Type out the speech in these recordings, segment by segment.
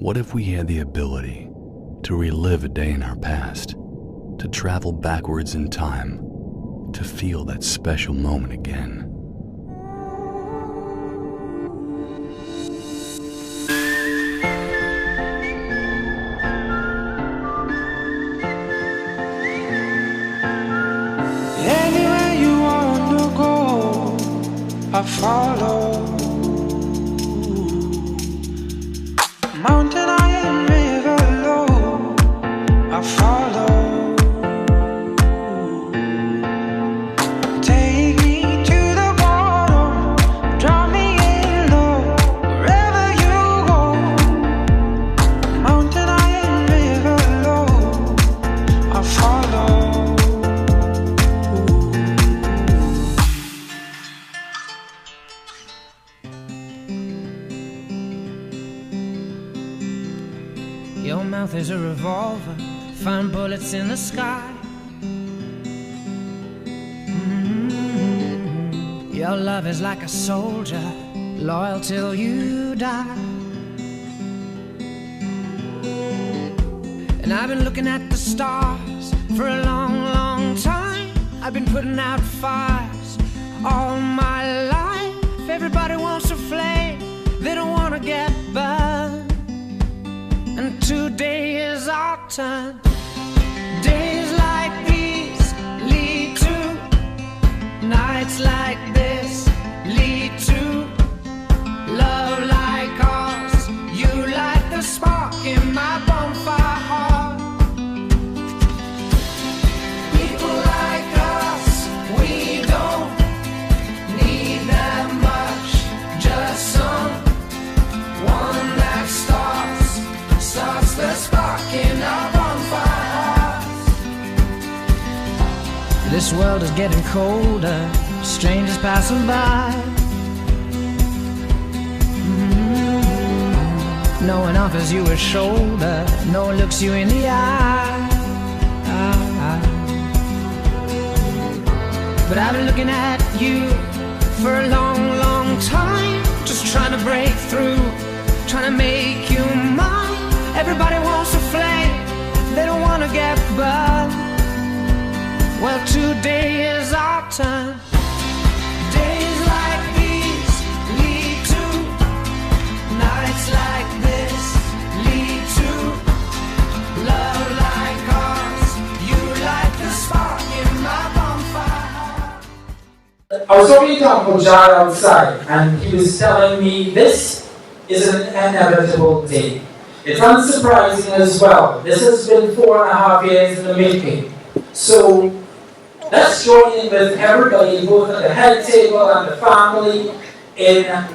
What if we had the ability to relive a day in our past, to travel backwards in time, to feel that special moment again? Anywhere you want to go, I follow. Mountain high and river low, I follow. Take me to the bottom, drop me in low, wherever you go. Mountain high and river low, I follow. Your mouth is a revolver, find bullets in the sky. Your love is like a soldier, loyal till you die. And I've been looking at the stars for a long, long time. I've been putting out fires all my life. Everybody wants a flame, they don't want to get burned. And today is our time. Days like these lead to nights like this, lead to love like ours. You light the spark in my bonfire heart. People like us, we don't need that much, just someone that starts the spark in our bonfire hearts. This world is getting colder, strangers passing by. No one offers you a shoulder, no one looks you in the eye. But I've been looking at you for a long, long time, just trying to break through, trying to make you mine. Everybody wants a flame, they don't want to get burned. Well, today is our time. Days like these lead to nights like this, lead to love like ours. You light the spark in my bonfire. I was talking to Uncle John outside, and he was telling me this is an inevitable day. It's unsurprising as well. This has been 4.5 years in the making. So let's join in with everybody, both at the head table and the family, in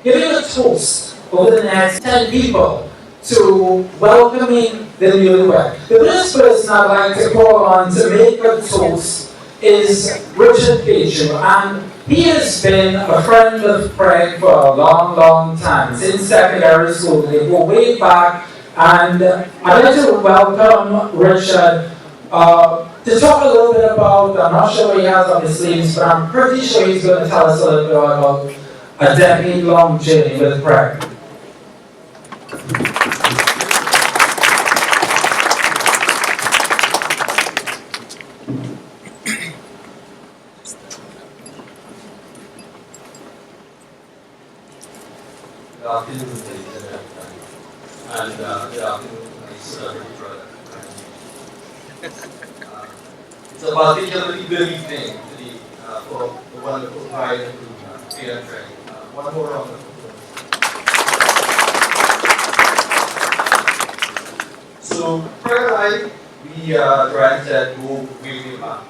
giving a toast over the next 10 people to welcoming the newlywed. The first person I'd like to call on to make a toast is Richard Page, and he has been a friend of Craig for a long, long time, since secondary school. They go way back, and I'd like to welcome Richard to talk a little bit about, I'm not sure what he has on his sleeves, but I'm pretty sure he's going to tell us a little bit about a decade-long journey with Craig. Good afternoon, ladies and gentlemen, and good afternoon, my celebrity brother. It's a particularly good evening today for the wonderful bride and groom, Fayonne and Craig. One more round of applause. So, Craig and I, we granted go way back.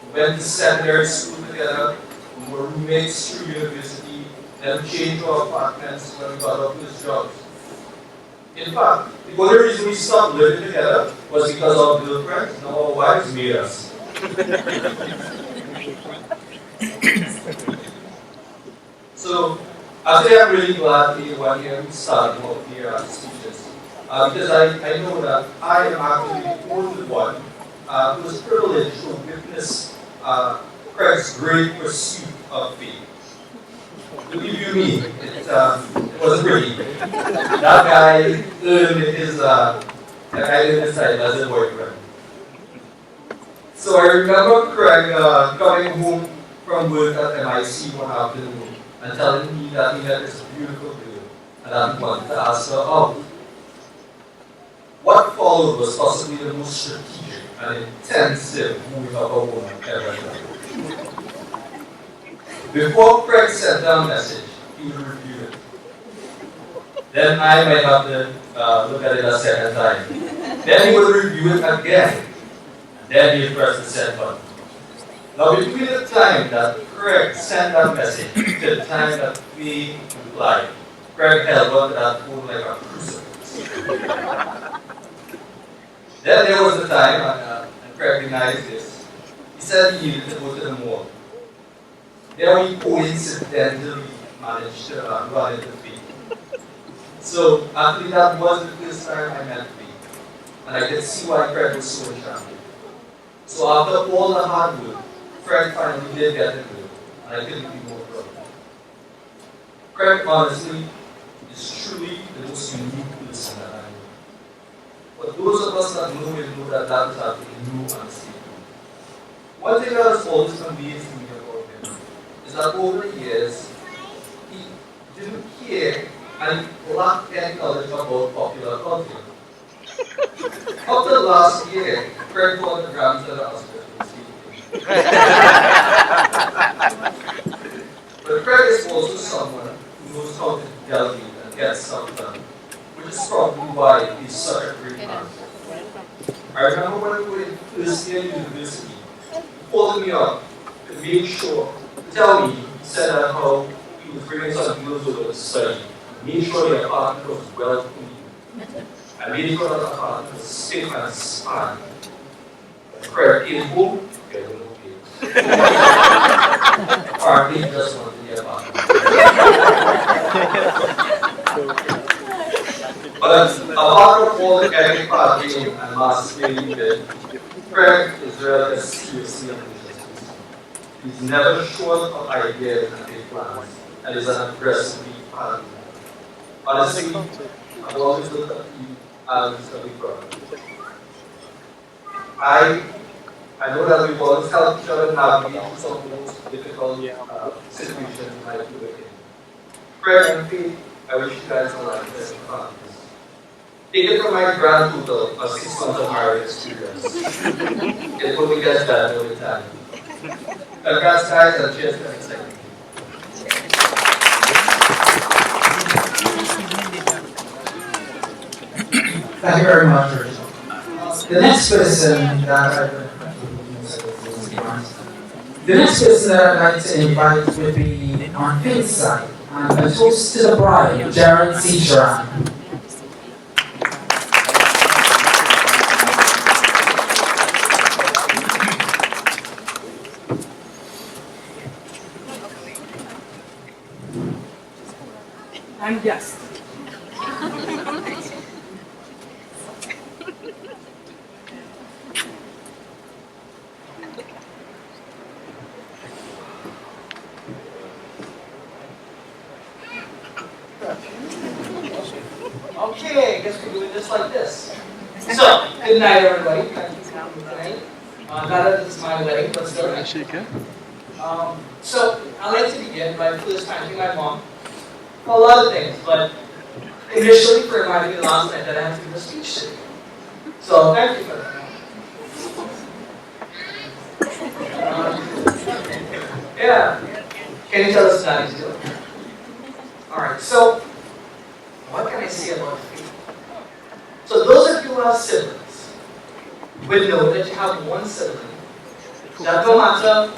We went to secondary school together, we were roommates through university. Then we changed our apartments when we got our first jobs. In fact, the only reason we stopped living together was because our girlfriends, now our wives, made us. So, actually I'm really glad to be one here who started off here speeches. Because I know that I am actually the only one who was privileged to witness Craig's great pursuit of faith. Believe you me, it wasn't pretty. That guy earned his time as a boyfriend. So I remember Craig coming home from work at MIC one afternoon and telling me that he met this beautiful girl and that he wanted to ask her out. What followed was possibly the most strategic and intensive moving of a woman ever done. Before Craig sent down a message, he would review it. Then I might have to look at it a second time. Then he would review it again. And then he would press the send button. Now between the time that Craig sent that message to the time that we replied, Craig held on to that phone like a crucifix. Then there was the time, and Craig denies this, he said he needed to go to the mall. Then we coincidentally managed to run into Faye. So actually that was the first time I met Faye. And I could see why Craig was so enchanted. So after all the hard work, Craig finally did get it good, and I couldn't be more proud. Craig honestly is truly the most unique person that I know. But those of us that know him know that that is absolutely no understatement. One thing that has always amazed me about him is that over the years, he didn't care and lacked any knowledge about popular culture. Up to last year, Craig bought the grandson hospital. But Craig is also someone who knows how to delegate and get stuff done, which is probably why he's such a great man. I remember when we were in first year university, he called me up to make sure, to tell me, he said how he was bringing some girls over to study, made sure the apartment was well clean, and made sure that the apartment was safe and span. Craig came home, okay, Apparently, he just wanted to get apartment. But apart from all the chaotic partying and mass spending bit, Craig is really a seriously ambitious person. He's never short of ideas and big plans, and is an aggressively planned. Honestly, I've always looked at you as a big brother. I know that we've always helped each other navigate through some of the most difficult situations in life we were in. Craig and Faye, I wish you guys a lot of best of Take it from my grand total of 6 months of marriage experience. It will be just better over time. Congrats guys and cheers to next time. Thank you very much, Rachel. The next person that I'd like to invite would be on Faye's side, and a toast to the bride, Jared Seacharan. I'm guest. Okay, I guess we're doing this like this. So, good night everybody. Thank you for coming tonight. Not that it's my wedding, but still. So, I'd like to begin by first thanking my mom for a lot of things, but initially for reminding me last night that I have to give a speech today. So, thank you for that. Yeah. Can you tell us that he's doing? Alright, so what can I say about faith? So those of you who have siblings will know that you have one sibling that no matter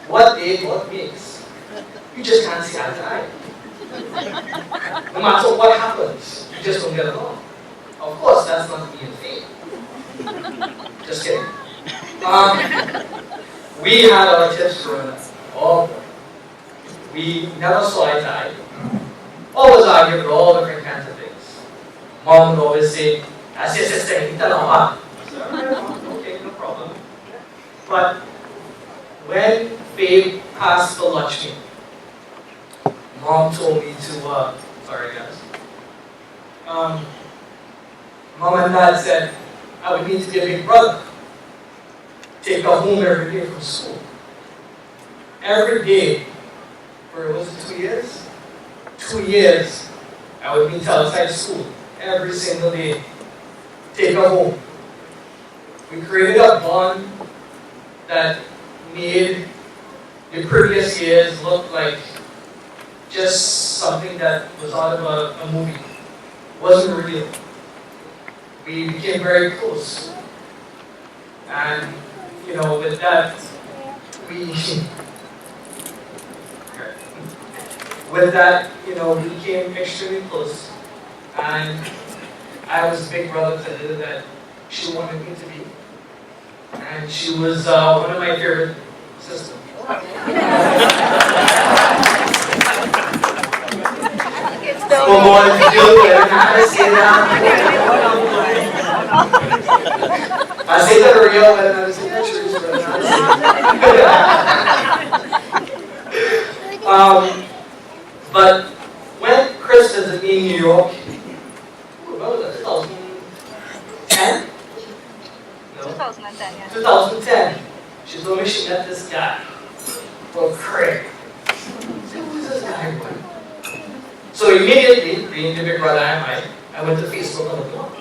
what age, what makes, you just can't see eye to eye. No matter what happens, you just don't get along. Of course, that's not being faith. Just kidding. We had our tips growing up. Oh, we never saw eye to eye. Always argued for all different kinds of things. Mom would always say, "That's your sister, you tell her." Okay, no problem. But when Faye passed for lunch meat, Mom told me to sorry guys. Mom and dad said I would need to be a big brother. Take her home every day from school. Every day, for was it 2 years? 2 years, I would meet her outside school every single day. Take her home. We created a bond that made the previous years look like just something that was out of a movie. It wasn't real. We became very close. And, you know, with that, we became extremely close. And I was big brother to her that she wanted me to be. And she was one of my favorite sisters. For more than you do, I say that. I say that real, but I say that true. But when Chris visited me in New York, what was that, 2010? No? 2010, yeah. 2010. She told me she met this guy called Craig. I said, who is this guy? So immediately, being the big brother I went to Facebook and looked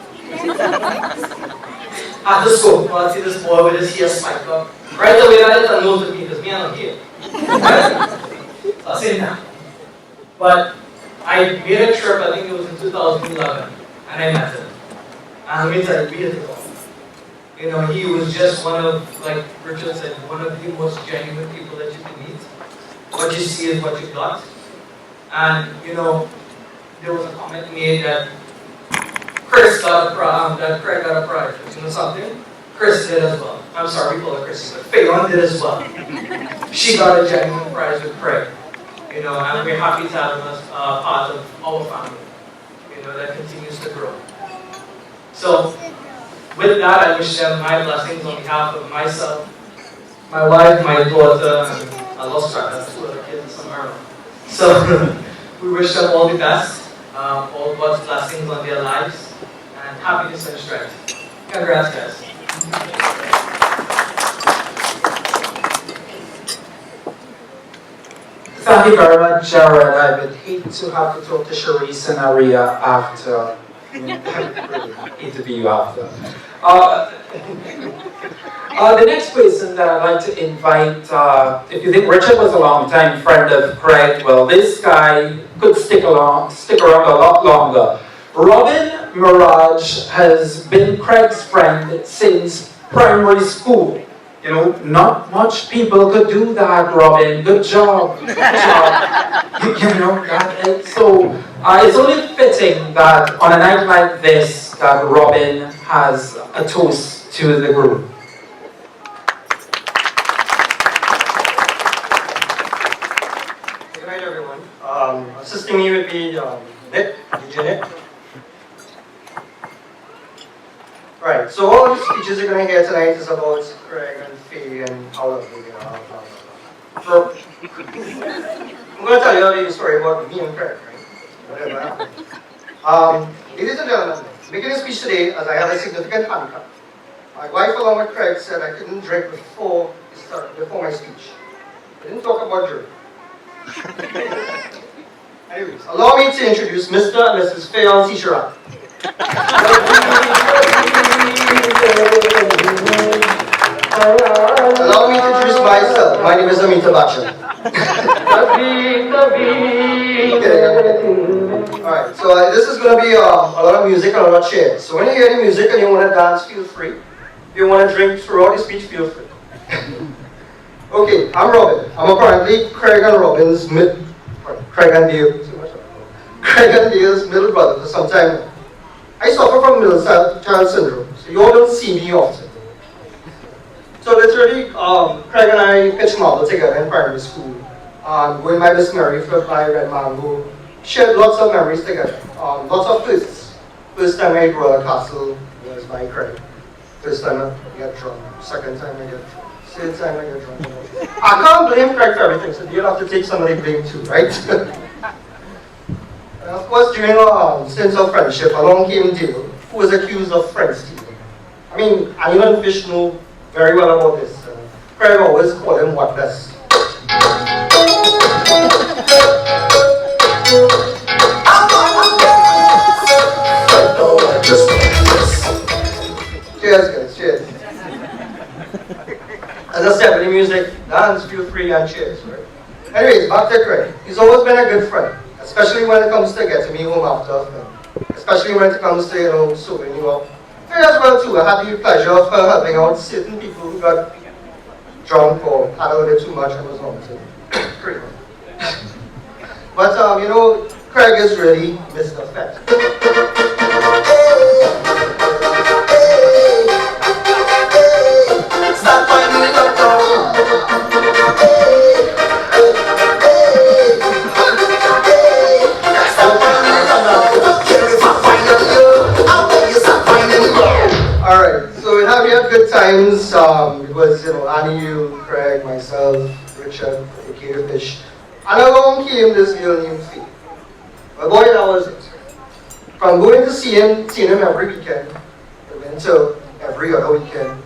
at the scope, I see this boy with his hair spiked up. Right away, I didn't know to me, because me, I'm not here. So I said, nah. But I made a trip, I think it was in 2011, and I met him. And let me tell you, we hit it off. You know, he was just one of, like Richard said, one of the most genuine people that you can meet. What you see is what you got. And, you know, there was a comment made that Chris got that Craig got a prize. You know something? Chris did as well. I'm sorry, we call her Chrissy, but Fayonne did as well. She got a genuine prize with Craig. You know, and we're happy to have him as part of our family. You know, that continues to grow. So, with that, I wish them my blessings on behalf of myself, my wife, my daughter, and I lost track, that's 2 other kids somewhere. So, we wish them all the best, all God's blessings on their lives, and happiness and strength. Congrats, guys. Thank you very much, Jared. I would hate to have to talk to Sharice and Aria after. I really hate to be you after. The next person that I'd like to invite, if you think Richard was a long-time friend of Craig, well, this guy could stick around a lot longer. Robin Mirage has been Craig's friend since primary school. You know, not much people could do that, Robin. Good job. Good job. You know, so it's only fitting that on a night like this, that Robin has a toast to the group. Good night, everyone. Assisting me would be Nick, DJ Nick. Right, so all the speeches you're going to hear tonight is about Craig and Faye and how lovely they are. So, I'm going to tell you a little story about me and Craig, right? Whatever happened. Ladies and gentlemen, making a speech today as I have a significant handicap. My wife, along with Craig, said I couldn't drink before my speech. I didn't talk about drink. Anyways, allow me to introduce Mr. and Mrs. Fayonne T-Shirat. Allow me to introduce myself. My name is Amita Bachchan. Alright, so this is going to be a lot of music and a lot of cheers. So when you hear the music and you want to dance, feel free. If you want to drink throughout the speech, feel free. Okay, I'm Robin. I'm apparently Craig and Dale's middle brother for some time now. I suffer from middle child syndrome, so you all don't see me often. So literally, Craig and I pitched marble together in primary school. Going by Miss Mary, flipped by Red Mango, shared lots of memories together. Lots of firsts. First time I grew a castle was by Craig. First time I get drunk. Second time I get drunk. Third time I get drunk. I can't blame Craig for everything, so you'll have to take some of the blame too, right? And of course, during our sense of friendship, along came Dale, who was accused of friend stealing. I mean, anyone and Fish know very well about this. Craig always called him what best. Cheers, guys, cheers. As I said, with the music, dance, feel free, and cheers, right? Anyways, back to Craig. He's always been a good friend, especially when it comes to getting me home after a film. Especially when it comes to, serving you up. Fair as well, too. I had the pleasure of helping out certain people who got drunk or had a little bit too much and was vomiting. Pretty much. But, Craig is really Mr. Fett. Alright, so we had good times. It was, Annie, you, Craig, myself, Richard, aka Fish. And along came this girl named Faye. Well, boy, that was it. From going to seeing him every weekend, we went to every other weekend,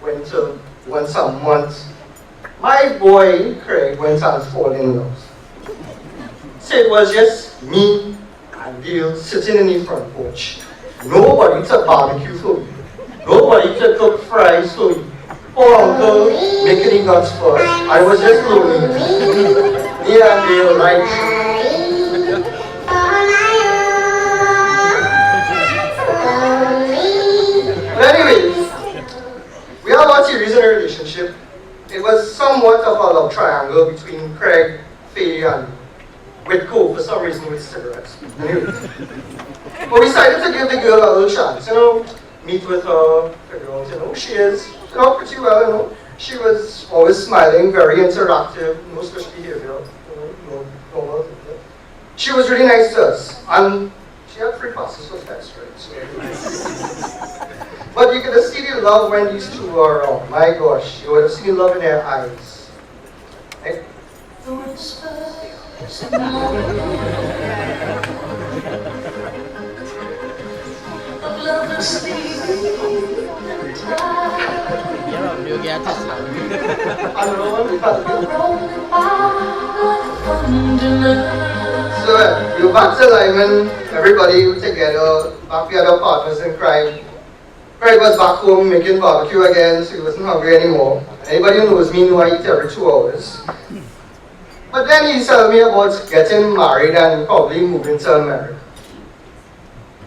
went to once a month. My boy, Craig, went and fallen in love. So it was just me and Dale sitting in the front porch. Nobody to barbecue for me. Nobody to cook fries for me. Poor uncle making the guts first. I was just lonely. Me and Dale, right? But anyways, we have a series in a relationship. It was somewhat of a love triangle between Craig, Faye, and Whitco for some reason with cigarettes. Anyways. But we decided to give the girl a little chance, meet with her, figure out, who she is, pretty well, She was always smiling, very interactive, no special behavior, no normal. She was really nice to us, and she had free passes for fest, right? So, but you could have seen the love when these two were around. My gosh, you would have seen the love in their eyes. Right? So you're back to Lyman, everybody together, back with other partners in crime. Craig was back home making barbecue again, so he wasn't hungry anymore. Anybody who knows me know I eat every 2 hours. But then he told me about getting married and probably moving to America.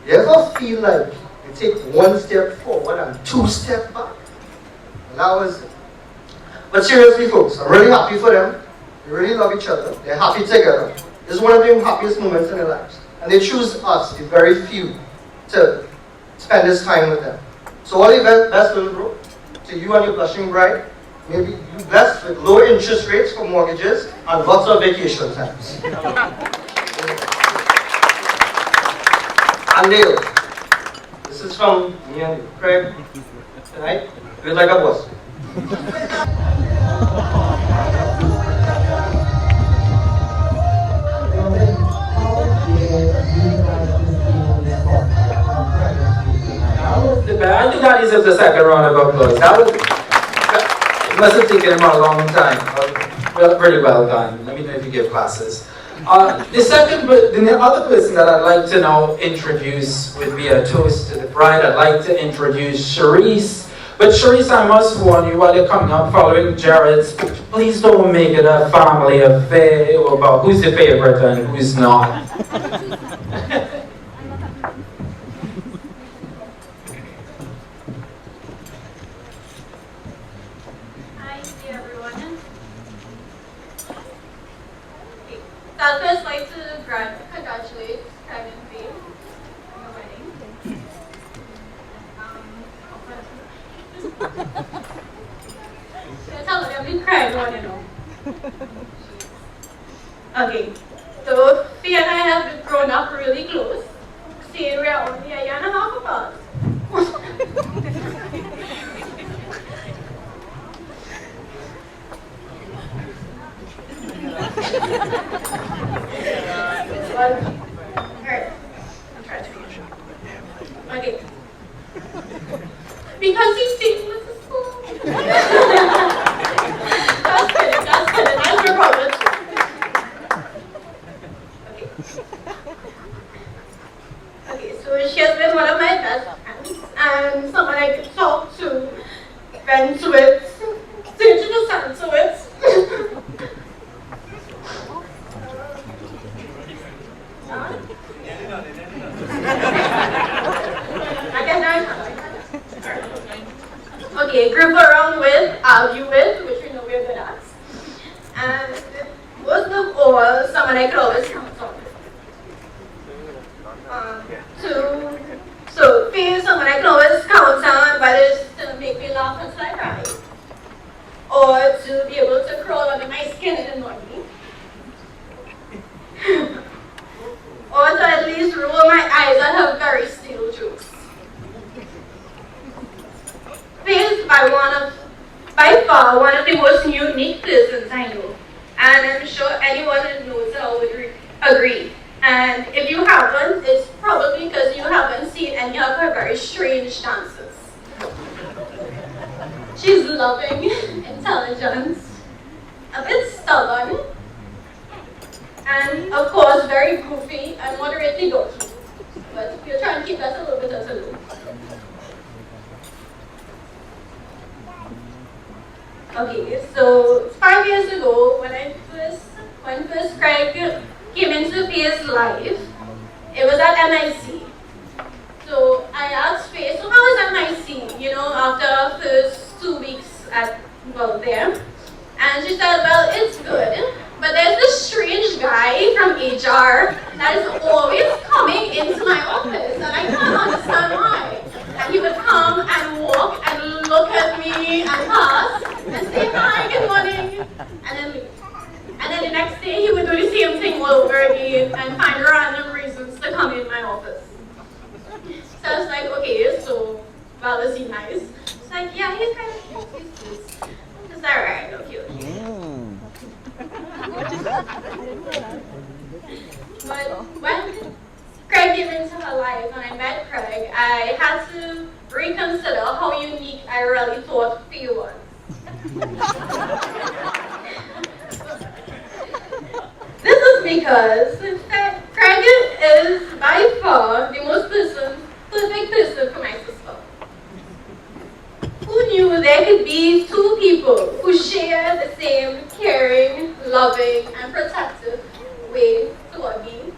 You ever feel like you take 1 step forward and 2 steps back? And that was it. But seriously, folks, I'm really happy for them. They really love each other. They're happy together. This is one of the happiest moments in their lives. And they choose us, the very few, to spend this time with them. So all the best, little bro, to you and your blushing bride. Maybe you blessed with low interest rates for mortgages and lots of vacation times. And Dale, this is from me and you. Craig, tonight, do it like a boss. I think that deserves a second round of applause. It must have taken him a long time. Well, pretty well done. Let me know if you give classes. The other person that I'd like to now introduce would be a toast to the bride. I'd like to introduce Charisse. But Charisse, I must warn you while you're coming up following Jared's, please don't make it a family affair about who's your favorite and who's not. I'd first like to congratulate Craig and Fayoone on your wedding. Tell them I've been crying, Okay, so Faye and I have grown up really close, saying we're only a year and a half apart. Okay, so she has been one of my best friends and someone I can talk to, vent with, search for with. Okay, group around with, argue with, which we know we're good at. And most of all, someone I could always count on. So being someone I can always count on, whether it's to make me laugh until I cry, or to be able to crawl under my skin in the morning, or to at least roll my eyes and have very stale jokes. Faye is by far one of the most unique persons I know, and I'm sure anyone who knows her would agree. And if you haven't, it's probably because you haven't seen any of her very strange dances. She's loving, intelligent, a bit stubborn, and of course very goofy and moderately dorky. But we'll try and keep that a little bit at a low. Okay, so 5 years ago, when first Craig came into Faye's life, it was at MIC. So I asked Faye, so how was MIC, after our first 2 weeks there? And she said, well, it's good, but there's this strange guy from HR that is always coming into my office, and I can't understand why. And he would come and walk and look at me and pass and say, hi, good morning, and then leave. And then the next day he would do the same thing all over again and find random reasons to come in my office. So I was like, okay, so, well, is he nice? It's like, yeah, he's kind of cute, he's nice. It's alright, okay. But when Craig came into her life and I met Craig, I had to reconsider how unique I really thought Faye was. This is because Craig is by far the most perfect person for my sister. Who knew there could be two people who share the same caring, loving, and protective way toward me,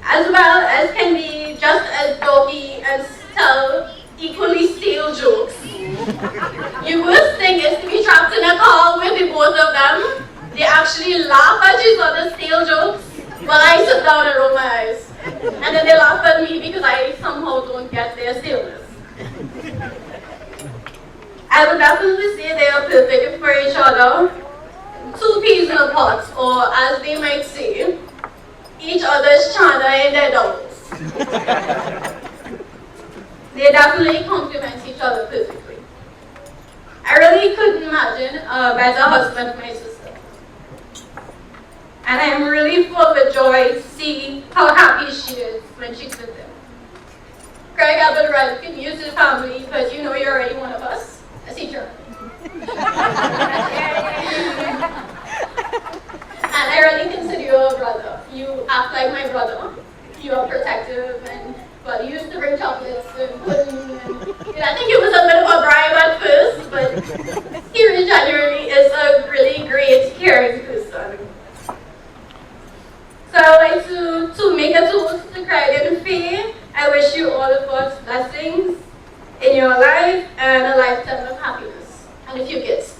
as well as can be just as dorky and tell equally stale jokes. The worst thing is to be trapped in a car with the both of them. They actually laugh at each other's stale jokes while I sit down and roll my eyes. And then they laugh at me because I somehow don't get their staleness. I would definitely say they are perfect for each other. Two peas in a pot, or as they might say, each other's china in their doubles. They definitely complement each other perfectly. I really couldn't imagine a better husband for my sister. And I'm really full with joy to see how happy she is when she's with him. Craig, I've been welcoming you to the family, but you know you're already one of us. I see German. And I really consider you a brother. You act like my brother. You are protective and, well, you used to bring chocolates and pudding and I think it was a bit of a bribe at first, but he genuinely is a really great, caring person. So I'd like to make a toast to Craig and Faye. I wish you all of God's blessings in your life and a lifetime of happiness and a few kids.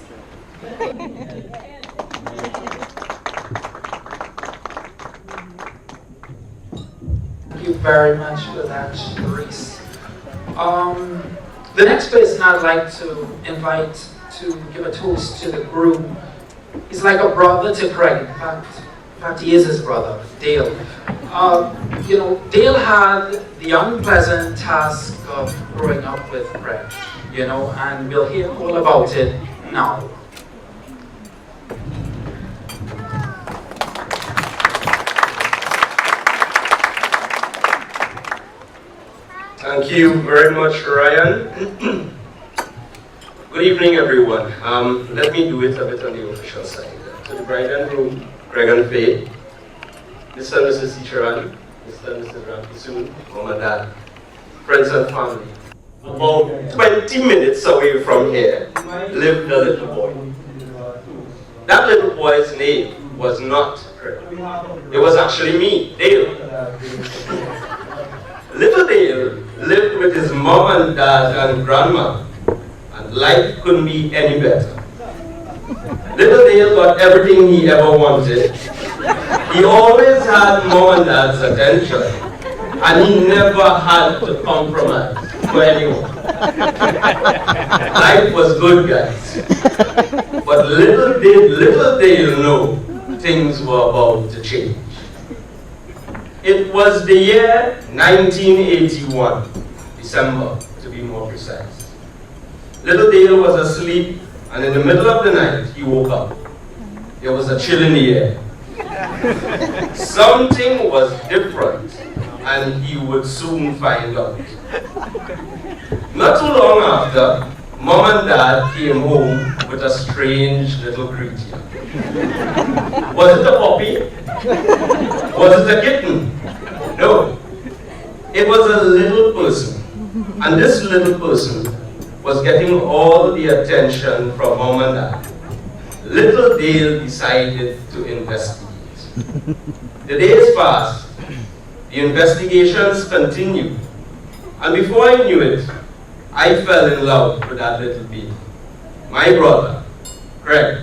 Thank you very much for that, Reese. The next person I'd like to invite to give a toast to the group is like a brother to Craig. In fact, he is his brother, Dale. Dale had the unpleasant task of growing up with Craig, and we'll hear all about it now. Thank you very much, Ryan. Good evening, everyone. Let me do it a bit on the official side. To the bride and groom, Craig and Faye, Mr. and Mrs. Teacheran, Mr. and Mrs. Fayoone, Mom and Dad, friends and family. About 20 minutes away from here lived a little boy. That little boy's name was not Craig. It was actually me, Dale. Little Dale lived with his mom and dad and grandma, and life couldn't be any better. Little Dale got everything he ever wanted. He always had mom and dad's attention, and he never had to compromise for anyone. Life was good, guys. But little did Dale know things were about to change. It was the year 1981, December to be more precise. Little Dale was asleep, and in the middle of the night he woke up. There was a chill in the air. Something was different, and he would soon find out. Not too long after, Mom and Dad came home with a strange little creature. Was it a puppy? Was it a kitten? No. It was a little person. And this little person was getting all the attention from Mom and Dad. Little Dale decided to investigate. The days passed. The investigations continued. And before I knew it, I fell in love with that little baby. My brother, Craig,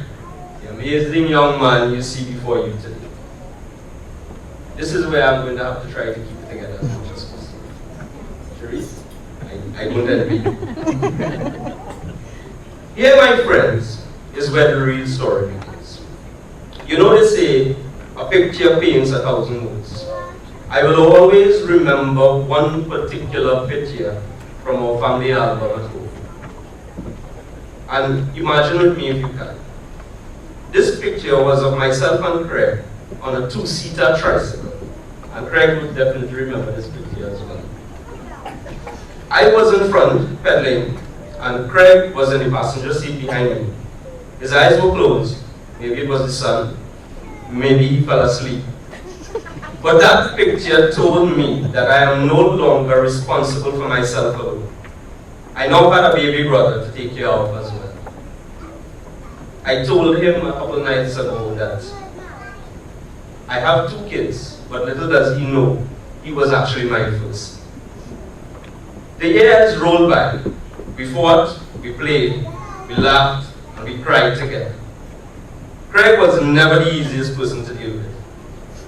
the amazing young man you see before you today. This is where I'm going to have to try to keep it together as much as possible. Cherise, I don't envy you. Here, my friends, is where the real story begins. You know they say, a picture paints 1,000 words. I will always remember one particular picture from our family album at home. And imagine with me if you can. This picture was of myself and Craig on a two-seater tricycle. And Craig would definitely remember this picture as well. I was in front, pedaling, and Craig was in the passenger seat behind me. His eyes were closed. Maybe it was the sun. Maybe he fell asleep. But that picture told me that I am no longer responsible for myself alone. I now had a baby brother to take care of as well. I told him a couple nights ago that I have 2 kids, but little does he know, he was actually my first. The years rolled by. We fought, we played, we laughed, and we cried together. Craig was never the easiest person to deal with.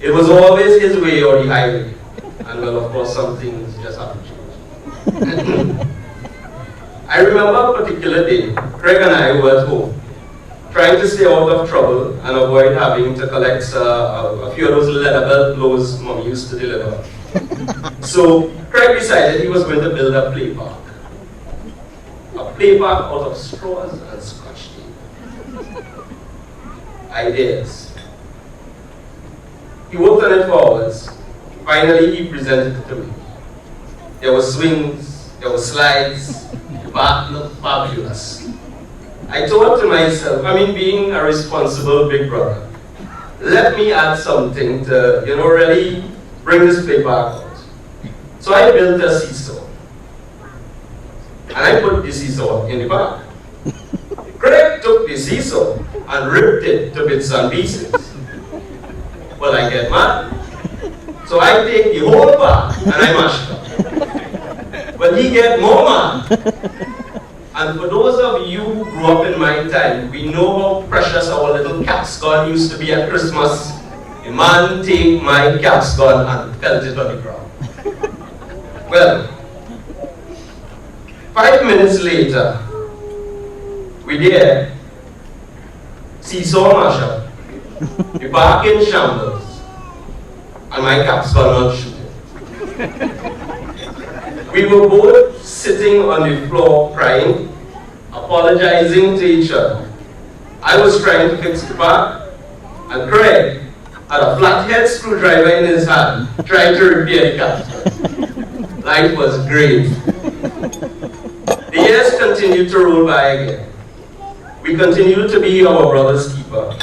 It was always his way or the highway. And well, of course, some things just have to change. I remember a particular day, Craig and I were at home, trying to stay out of trouble and avoid having to collect a few of those leather belt blows Mom used to deliver. So Craig decided he was going to build a play park. A play park out of straws and scotch tape. Ideas. He worked on it for hours. Finally, he presented it to me. There were swings, there were slides, the park looked fabulous. I thought to myself, being a responsible big brother, let me add something to, really bring this play park out. So I built a seesaw. And I put the seesaw in the park. Craig took the seesaw and ripped it to bits and pieces. Well, I get mad. So I take the whole park and I mash it up. But he get more mad. And for those of you who grew up in my time, we know how precious our little caps gun used to be at Christmas. The man take my caps gun and felt it on the ground. Well, 5 minutes later, we there, seesaw mash up. The park in shambles, and my caps were not shooting. We were both sitting on the floor crying, apologizing to each other. I was trying to fix the park, and Craig had a flathead screwdriver in his hand, trying to repair the caps. Life was great. The years continued to roll by again. We continued to be our brother's keeper.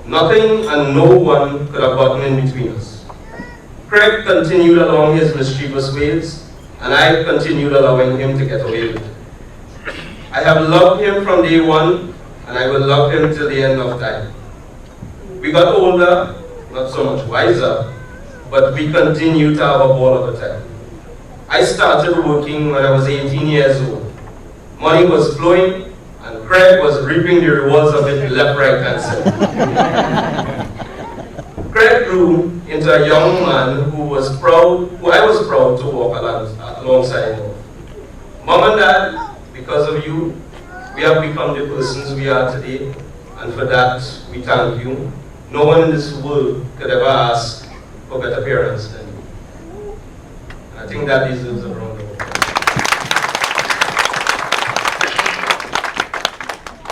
Nothing and no one could have gotten in between us. Craig continued along his mischievous ways, and I continued allowing him to get away with it. I have loved him from day one, and I will love him till the end of time. We got older, not so much wiser, but we continued to have a ball of a time. I started working when I was 18 years old. Money was flowing, and Craig was reaping the rewards of it left, right, and center. Craig grew into a young man who I was proud to walk alongside of. Mom and Dad, because of you, we have become the persons we are today, and for that, we thank you. No one in this world could ever ask for better parents than you. I think that deserves a round of applause.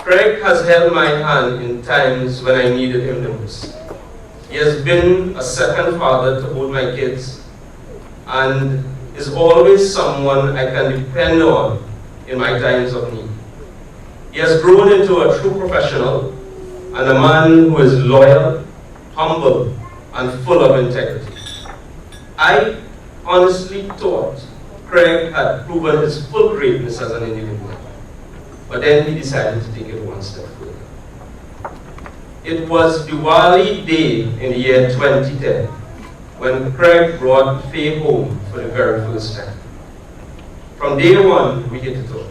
Craig has held my hand in times when I needed him the most. He has been a second father to both my kids and is always someone I can depend on in my times of need. He has grown into a true professional and a man who is loyal, humble, and full of integrity. I honestly thought Craig had proven his full greatness as an individual, but then he decided to take it one step further. It was Diwali Day in the year 2010 when Craig brought Faye home for the very first time. From day one, we hit it off.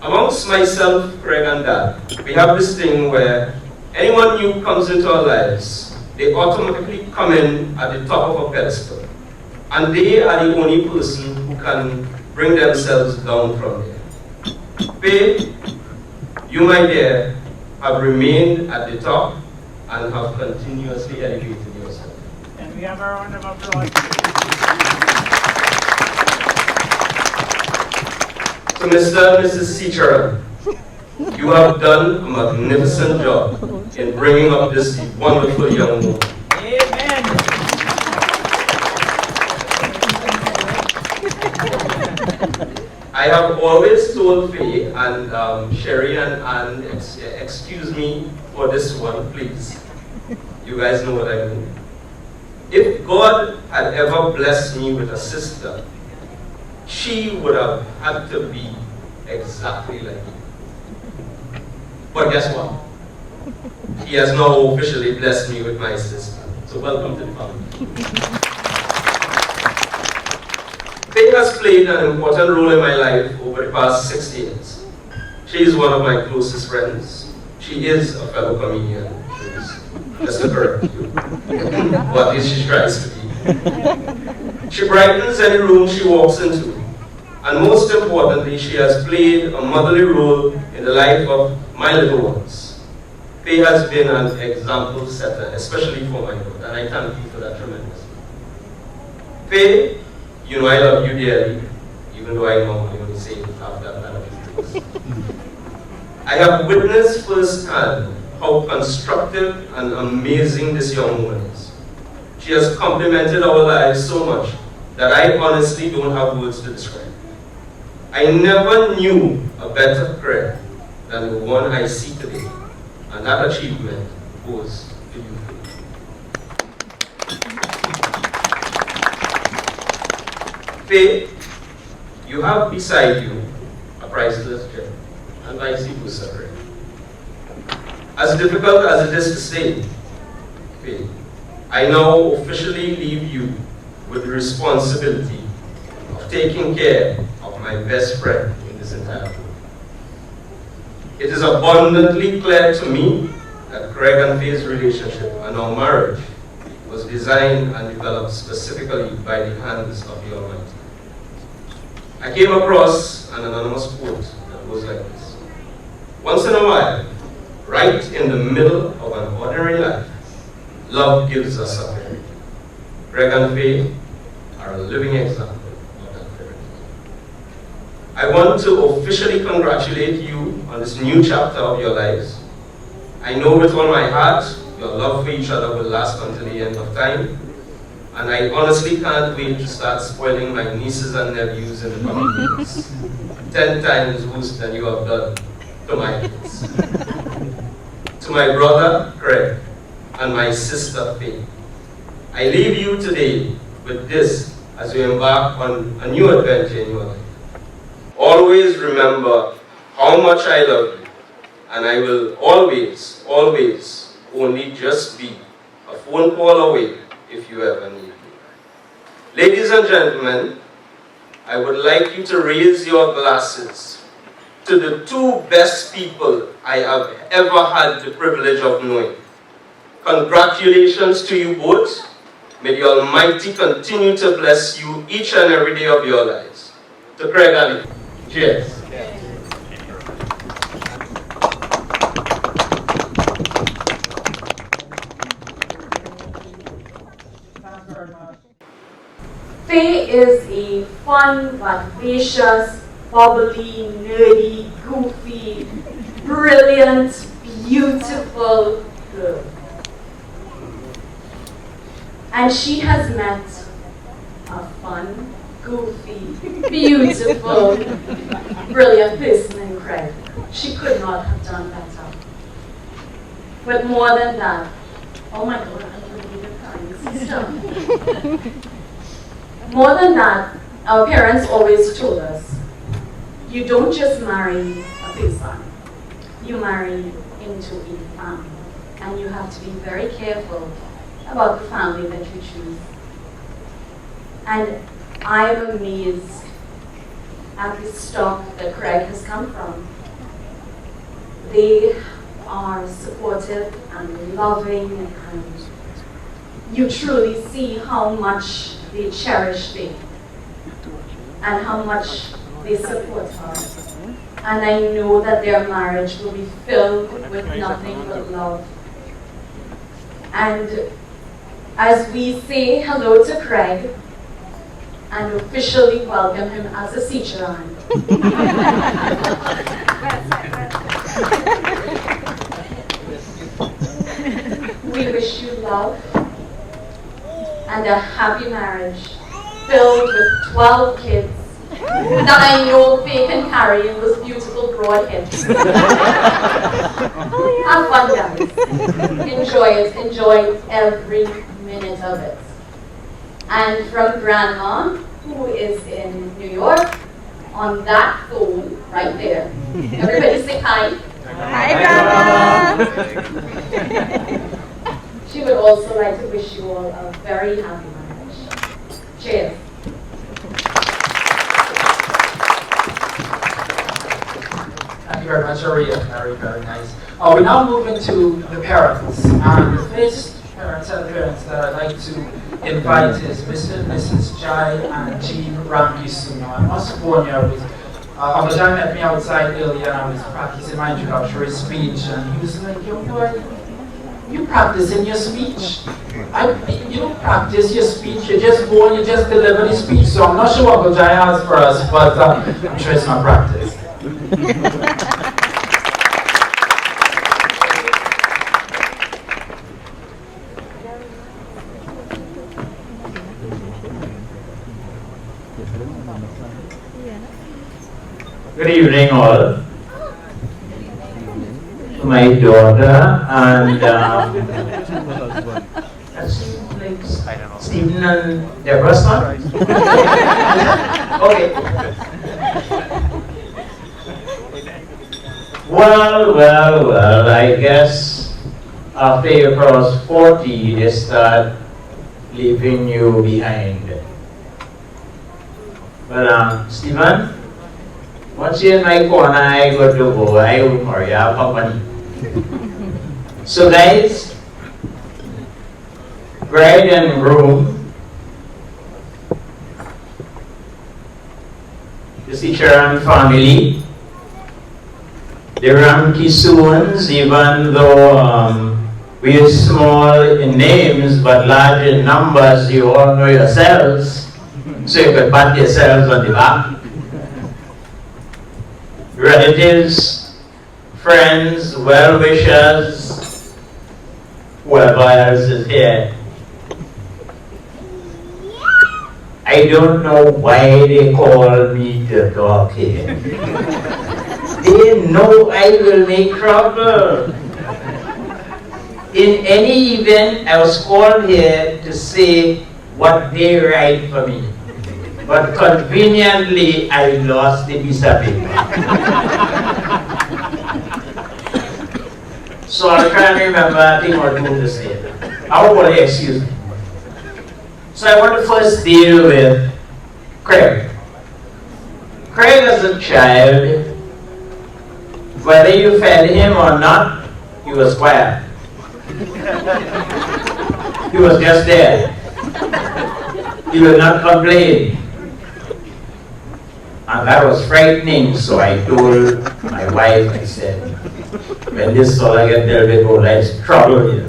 Amongst myself, Craig and Dad, we have this thing where anyone new comes into our lives, they automatically come in at the top of a pedestal. And they are the only person who can bring themselves down from there. Faye, you, my dear, have remained at the top and have continuously elevated yourself. And we have our round of applause. To Mr. and Mrs. Seacharan, you have done a magnificent job in bringing up this wonderful young woman. Amen. I have always told Faye and Sherry and Anne, excuse me for this one, please. You guys know what I mean. If God had ever blessed me with a sister, she would have had to be exactly like you. But guess what? He has now officially blessed me with my sister. So welcome to the family. Faye has played an important role in my life over the past 6 years. She is one of my closest friends. She is a fellow comedian. Just to correct you. But at least she tries to be. She brightens any room she walks into. And most importantly, she has played a motherly role in the life of my little ones. Faye has been an example setter, especially for my daughter, and I thank you for that tremendously. Faye, you know I love you dearly, even though I normally only say it after I've had a few drinks. I have witnessed firsthand how constructive and amazing this young woman is. She has complemented our lives so much that I honestly don't have words to describe. I never knew a better Craig than the one I see today, and that achievement goes to you. Faye, you have beside you a priceless gem, and vice versa, Craig. As difficult as it is to say, Faye, I now officially leave you with the responsibility of taking care of my best friend in this entire world. It is abundantly clear to me that Craig and Faye's relationship and our marriage was designed and developed specifically by the hands of the Almighty. I came across an anonymous quote that goes like this. Once in a while, right in the middle of an ordinary life, love gives us a fairy. Craig and Faye are a living example of that fairy. I want to officially congratulate you on this new chapter of your lives. I know with all my heart, your love for each other will last until the end of time. And I honestly can't wait to start spoiling my nieces and nephews in the coming years. 10 times worse than you have done to my kids. To my brother, Craig, and my sister, Faye, I leave you today with this as you embark on a new adventure in your life. Always remember how much I love you, and I will always, always only just be a phone call away if you ever need me. Ladies and gentlemen, I would like you to raise your glasses to the two best people I have ever had the privilege of knowing. Congratulations to you both. May the Almighty continue to bless you each and every day of your lives. To Craig and Fayoone. Cheers. Faye is a fun, vivacious, bubbly, nerdy, goofy, brilliant, beautiful girl. And she has met a fun, goofy, beautiful, brilliant person in Craig. She could not have done better. But more than that, oh my God, I can't believe it, sister. More than that, our parents always told us, you don't just marry a person, you marry into a family. And you have to be very careful about the family that you choose. And I'm amazed at the stock that Craig has come from. They are supportive and loving, and you truly see how much they cherish Faye and how much they support her. And I know that their marriage will be filled with nothing but love. And as we say hello to Craig and officially welcome him as a Sichuan, we wish you love and a happy marriage filled with 12 kids that I know Faye can carry in those beautiful broad hips. Have fun, guys. Enjoy it. Enjoy every minute of it. And from Grandma, who is in New York, on that phone right there. Everybody say hi. Hi, Grandma. She would also like to wish you all a very happy marriage. Cheers. Thank you very much, Aria. Very, very nice. We now move into the parents. And the first parents that I'd like to invite is Mr. and Mrs. Jai and Jean Ramkisuna. I must warn you, Uncle Jai met me outside earlier and I was practicing my introductory speech, and he was like, yo, boy, you practicing your speech? You don't practice your speech, you just go and you just deliver the speech. So I'm not sure what Uncle Jai has for us, but I'm sure it's not practice. Good evening, all. My daughter and Stephen and Deborah's son. Okay. Well, I guess after you cross 40, they start leaving you behind. But Stephen, once you're in my corner, I got to go. I will worry about money. So guys, bride and groom, the Sichuan family, the Ramkisoones, even though we are small in names but large in numbers, you all know yourselves, so you can pat yourselves on the back. Relatives, friends, well-wishers, whoever else is here. I don't know why they call me to talk here. They know I will make trouble. In any event, I was called here to say what they write for me. But conveniently, I lost the piece of paper. So I'll try and remember a thing or two to say. How would you excuse me? So I want to first deal with Craig. Craig as a child, whether you fed him or not, he was quiet. He was just there. He would not complain. And that was frightening, so I told my wife, I said, when this solar get there, they go, there's trouble here.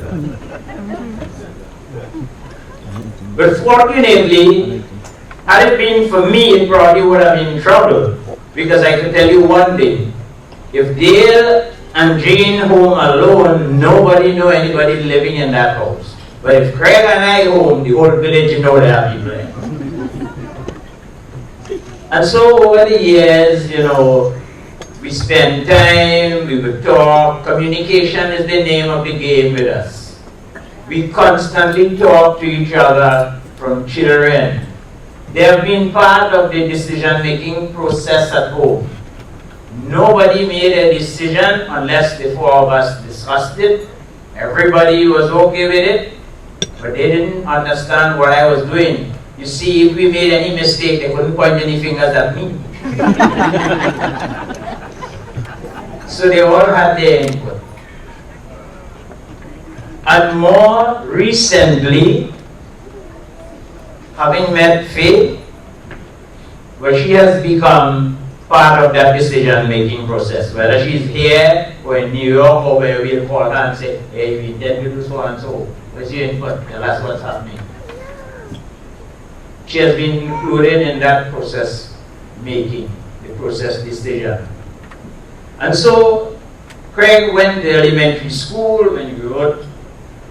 But fortunately, had it been for me, it probably would have been trouble. Because I can tell you one thing. If Dale and Jean home alone, nobody know anybody living in that house. But if Craig and I home, the whole village know there are people there. And so over the years, we spend time, we would talk. Communication is the name of the game with us. We constantly talk to each other from children. They have been part of the decision-making process at home. Nobody made a decision unless the four of us discussed it. Everybody was okay with it, but they didn't understand what I was doing. You see, if we made any mistake, they couldn't point any fingers at me. So they all had their input. And more recently, having met Faye, where she has become part of that decision-making process, whether she's here or in New York or where we'll call her and say, hey, we intend to do so and so. What's your input? Tell us what's happening. She has been included in that process making, the process decision. And so, Craig went to elementary school when he wrote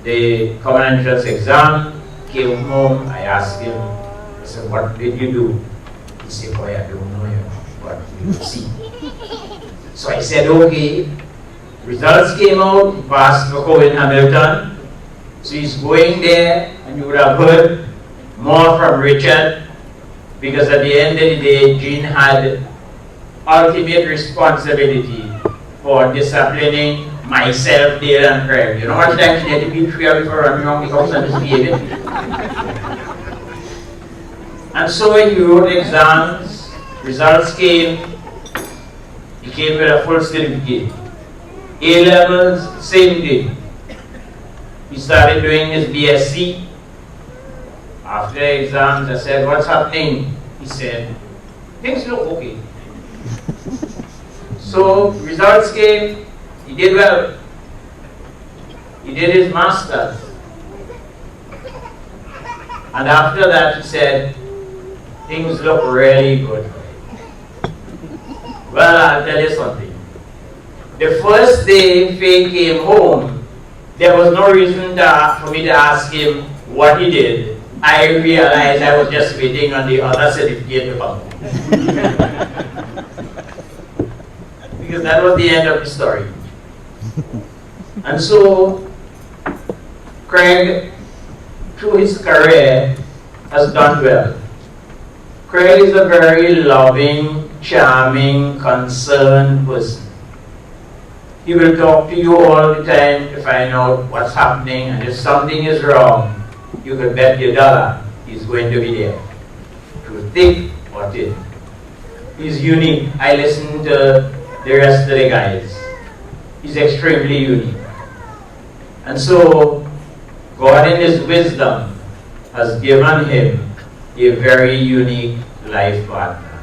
the common entrance exam, came home, I asked him, I said, what did you do? He said, boy, I don't know what you see. So I said, okay. Results came out, he passed Macau in Hamilton. So he's going there, and you would have heard more from Richard, because at the end of the day, Jean had ultimate responsibility for disciplining myself, Dale, and Craig. You know how much time she had to be 3 hours before running around the house and misbehaving? And so when he wrote exams, results came, he came with a full certificate. A-levels, same day. He started doing his BSc. After exams, I said, what's happening? He said, things look okay. So results came, he did well. He did his master's. And after that, he said, things look really good. Well, I'll tell you something. The first day Faye came home, there was no reason for me to ask him what he did. I realized I was just waiting on the other certificate to come. Because that was the end of the story. And so, Craig, through his career, has done well. Craig is a very loving, charming, concerned person. He will talk to you all the time to find out what's happening, and if something is wrong, you can bet your dollar he's going to be there, through thick or thin. He's unique. I listen to the rest of the guys. He's extremely unique. And so, God in His wisdom has given him a very unique life partner.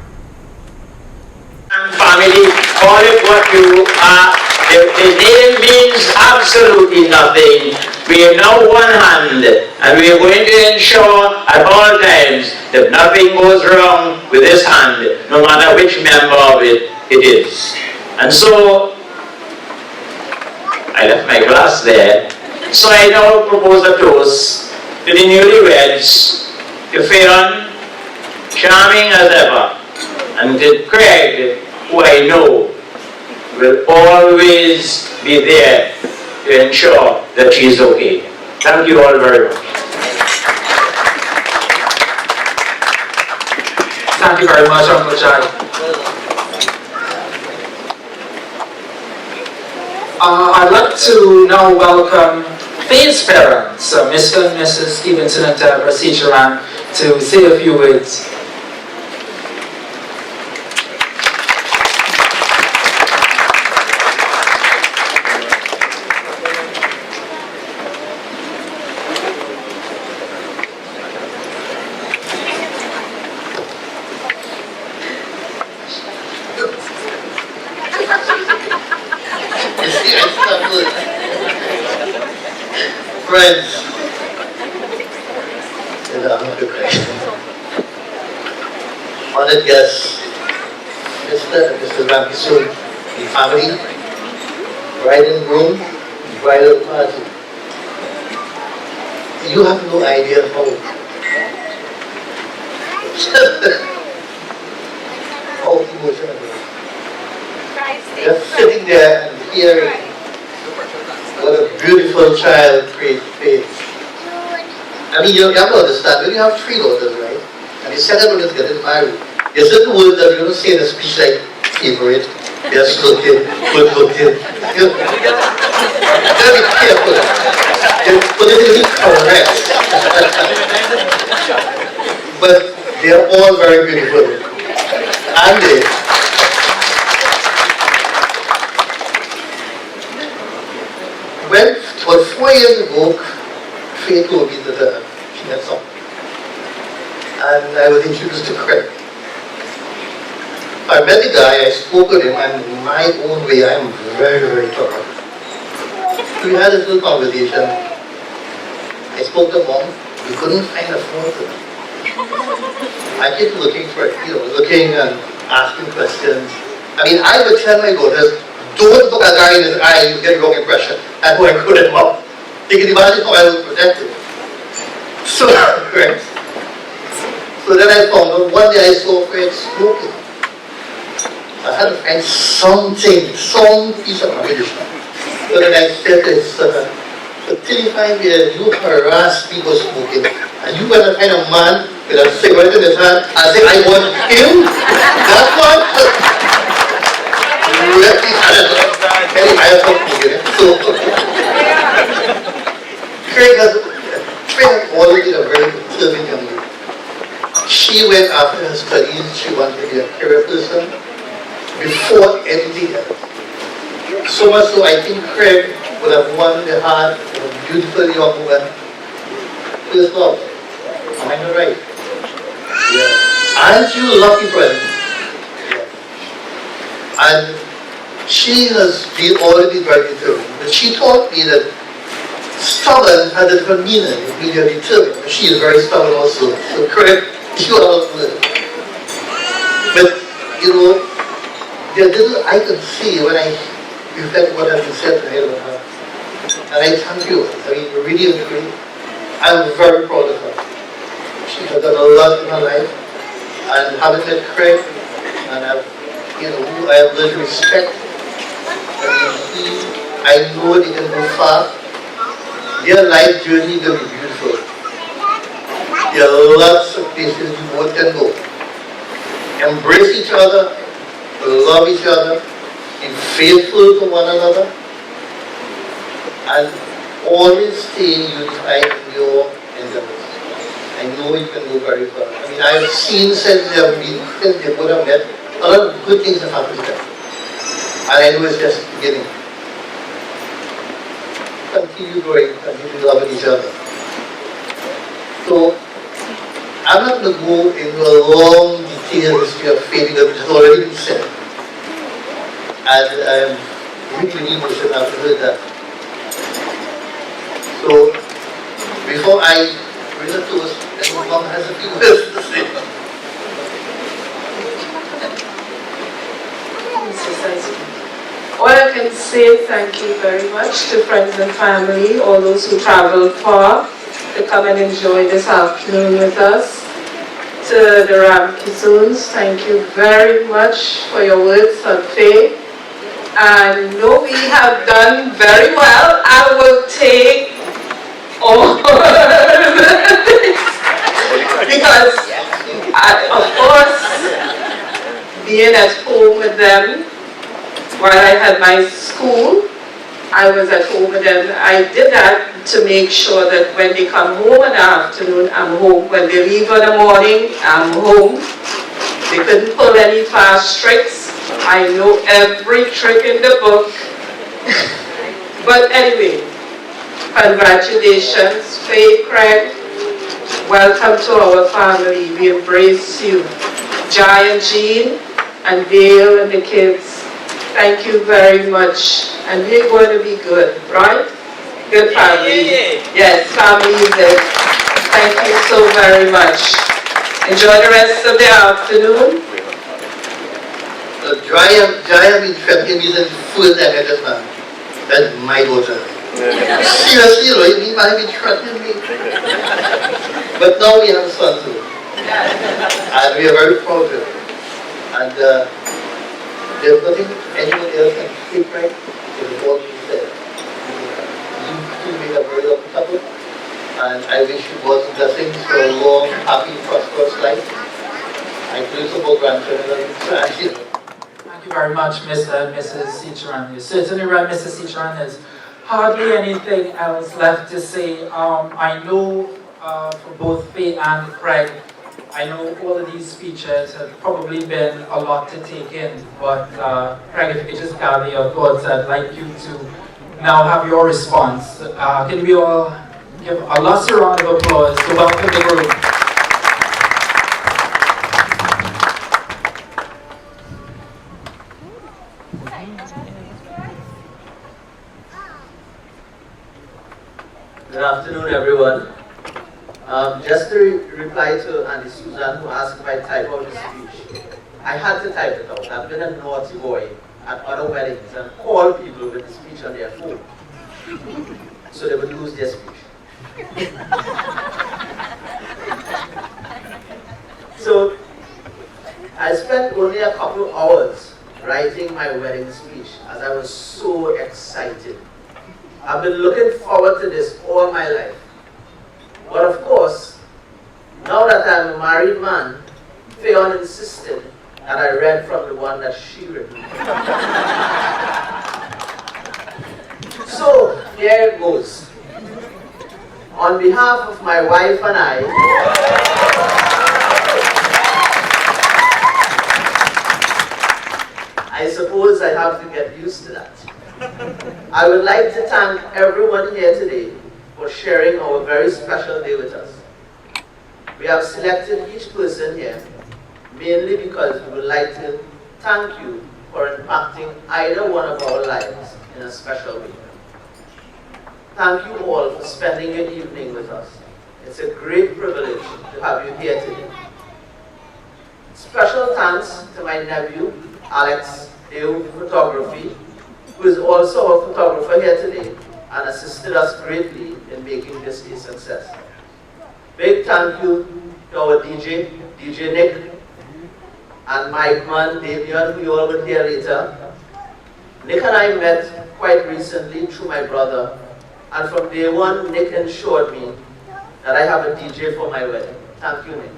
And family, call it what you are. The name means absolutely nothing. We are now one hand, and we are going to ensure at all times that nothing goes wrong with this hand, no matter which member of it is. And so, I left my glass there. So I now propose a toast to the newlyweds, to Fayonne, charming as ever, and to Craig, who I know will always be there to ensure that she's okay. Thank you all very much. Thank you very much, Uncle Jai. I'd like to now welcome Faye's parents, Mr. and Mrs. Stevenson and Deborah Cicheran, to say a few words. Friends, honored guests, Mr. and Mrs. Ramkisoon, the family, bride and groom, bridal party. You have no idea how emotional. Just sitting there and hearing what a beautiful child creates. I mean, you have to understand, when you have 3 daughters, right? And you set everyone is getting married. There's certain words that you're going to say in a speech like favorite, best looking, good looking. You gotta be careful. They're politically correct. But they're all very beautiful. And they about 4 years ago, Faye told me that she had something. And I was introduced to Craig. I met the guy, I spoke with him, and in my own way, I'm very, very thorough. We had a little conversation. I spoke to Mom. We couldn't find a phone to her. I kept looking for it, looking and asking questions. I mean, I would tell my daughters, don't look at a guy in his eye, you get a wrong impression. And when I put him up, you can imagine how I would protect him. So, right? So then I found out, one day I saw Fred smoking. I had to find something, some piece of ammunition. So then I said to his son, for 35 years you harass people smoking, and you went to find a man with a cigarette in his hand and say, I want him? That one? Really? I have something, so Craig has always been a very determined young lady. She went after her studies, she wanted to be a career person before anything else. So much so I think Craig would have won the heart of a beautiful young woman. Please love. Am I not right? Yeah. Aren't you lucky, friend? Yeah. And she has been already very determined. But she taught me that stubborn has a different meaning. It means you're determined. She is very stubborn also. So Craig, you are not good. But, there's little I can see when I reflect what has been said to her. And I thank you. I mean, really, I'm very proud of her. She has done a lot in her life. And having met Craig, and who I have learned to respect, I know they can go far. Their life journey will be beautiful. There are lots of places you both can go. Embrace each other, love each other, be faithful to one another, and always stay unified in your endeavors. I know you can go very far. I mean, I've seen since they have been, since they would have met, a lot of good things have happened to them. And I know it's just beginning. Continue growing, continue loving each other. So, I'm not going to go into a long, detailed history of faith because it has already been said. And I'm really emotional after heard that. So, before I bring a toast, and Mom has a few words to say. All I can say, thank you very much to friends and family, all those who traveled far to come and enjoy this afternoon with us. To the Ramkisoons, thank you very much for your words of faith. And no, we have done very well. I will take all this because Of course, being at home with them while I had my school, I was at home with them. I did that to make sure that when they come home in the afternoon, I'm home. When they leave in the morning, I'm home. They couldn't pull any fast tricks. I know every trick in the book. But anyway, congratulations, Faye, Craig. Welcome to our family. We embrace you. Jai and Jean and Dale and the kids, thank you very much. And we're going to be good, right? Good family. Yes, family is it. Thank you so very much. Enjoy the rest of the afternoon. Jai have been threatening me since first I met this man. That's my daughter. Seriously, you might have been threatening me. But now we have a son too. And we are very proud of him. And there's nothing anyone else can speak right to what you said. You two make a very lucky couple. And I wish you God's blessings for a long, happy, prosperous life. I do support grandchildren and Thank you very much, Mr. and Mrs. Cicheran. You're certainly right, Mrs. Cicheran. There's hardly anything else left to say. I know for both Faye and Craig, I know all of these speeches have probably been a lot to take in, but Craig, if you could just gather your thoughts, I'd like you to now have your response. Can we all give a last round of applause to welcome the group? Good afternoon, everyone. Just to reply to Auntie Susan, who asked if I type out the speech. I had to type it out. I've been a naughty boy at other weddings and call people with the speech on their phone, so they would lose their speech. So I spent only a couple hours writing my wedding speech as I was so excited. I've been looking forward to this all my life. But of course, now that I'm a married man, Fayonne insisted that I read from the one that she written. So, here it goes. On behalf of my wife and I suppose I have to get used to that. I would like to thank everyone here today for sharing our very special day with us. We have selected each person here mainly because we would like to thank you for impacting either one of our lives in a special way. Thank you all for spending your evening with us. It's a great privilege to have you here today. Special thanks to my nephew, Alex, Dale Photography, who is also a photographer here today and assisted us greatly in making this a success. Big thank you to our DJ Nick, and Mike Man, Damien, who you all will hear later. Nick and I met quite recently through my brother, and from day one, Nick ensured me that I have a DJ for my wedding. Thank you, Nick.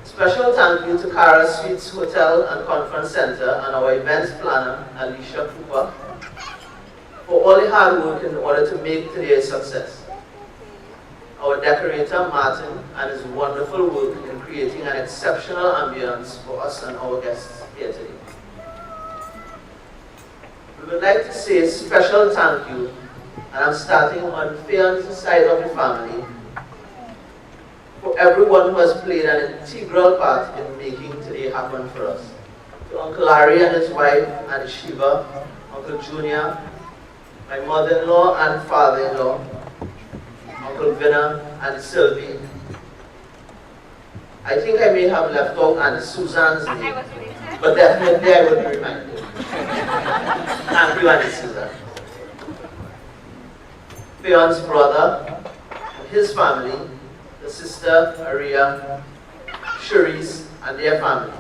Special thank you to Cara Suites Hotel and Conference Center and our events planner, Alicia Cooper, for all the hard work in order to make today a success. Our decorator, Martin, and his wonderful work in creating an exceptional ambience for us and our guests here today. We would like to say a special thank you, and I'm starting on Fayonne's side of the family, for everyone who has played an integral part in making today happen for us. To Uncle Larry and his wife, and Shiva, Uncle Junior, my mother-in-law and father-in-law, Uncle Vinna and Sylvie. I think I may have left out Aunt Susan's name, but definitely I would be reminded. Thank you, Aunt Susan. Fayonne's brother and his family, the sister, Maria, Cherise, and their families.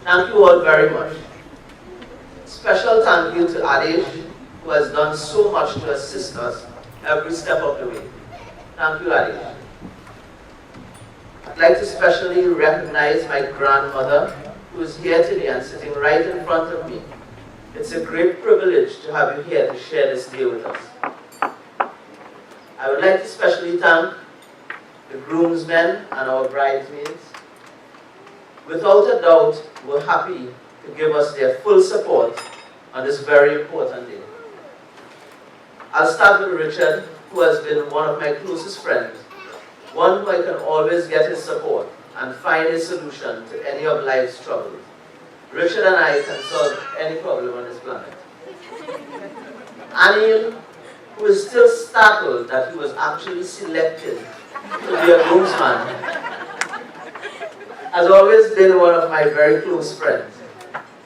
Thank you all very much. Special thank you to Adish, who has done so much to assist us every step of the way. Thank you, Adish. I'd like to especially recognize my grandmother, who is here today and sitting right in front of me. It's a great privilege to have you here to share this day with us. I would like to especially thank the groomsmen and our bridesmaids. Without a doubt, we're happy to give us their full support on this very important day. I'll start with Richard, who has been one of my closest friends, one who I can always get his support and find a solution to any of life's troubles. Richard and I can solve any problem on this planet. Anil, who is still startled that he was actually selected to be a groomsman, has always been one of my very close friends.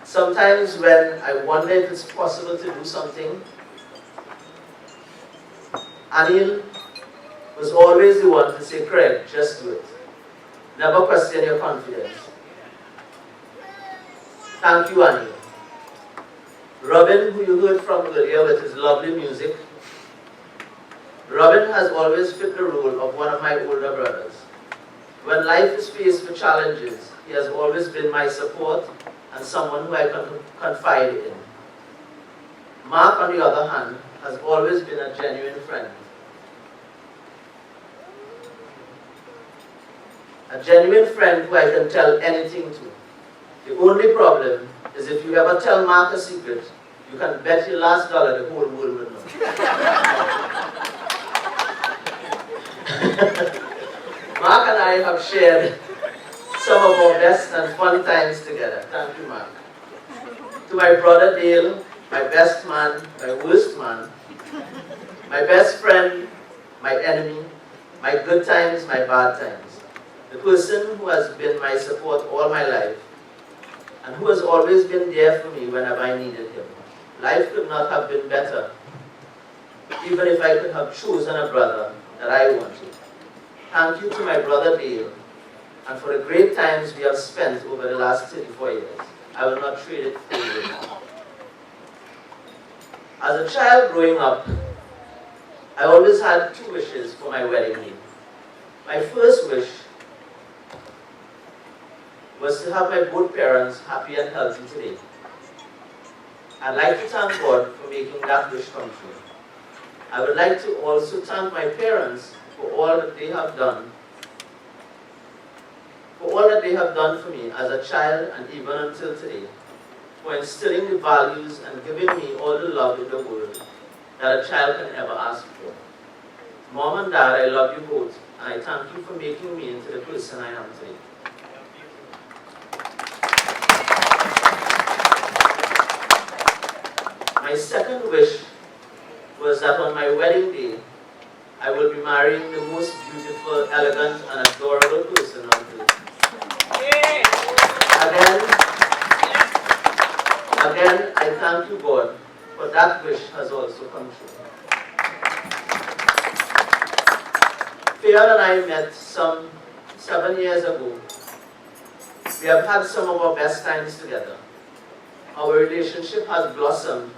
Sometimes when I wonder if it's possible to do something, Anil was always the one to say, Craig, just do it. Never question your confidence. Thank you, Anil. Robin, who you heard from earlier with his lovely music, Robin has always fit the role of one of my older brothers. When life is faced with challenges, he has always been my support and someone who I can confide in. Mark, on the other hand, has always been a genuine friend. A genuine friend who I can tell anything to. The only problem is if you ever tell Mark a secret, you can bet your last dollar the whole world will know. Mark and I have shared some of our best and fun times together. Thank you, Mark. To my brother Dale, my best man, my worst man, my best friend, my enemy, my good times, my bad times, the person who has been my support all my life, and who has always been there for me whenever I needed him. Life could not have been better, even if I could have chosen a brother that I wanted. Thank you to my brother Dale, and for the great times we have spent over the last 34 years. I will not trade it for you. As a child growing up, I always had two wishes for my wedding day. My first wish was to have my both parents happy and healthy today. I'd like to thank God for making that wish come true. I would like to also thank my parents for all that they have done, for me as a child and even until today, for instilling the values and giving me all the love in the world that a child can ever ask for. Mom and Dad, I love you both, and I thank you for making me into the person I am today. My second wish was that on my wedding day, I will be marrying the most beautiful, elegant, and adorable person on earth. Again, I thank you, God, for that wish has also come true. Fayonne and I met some 7 years ago. We have had some of our best times together. Our relationship has blossomed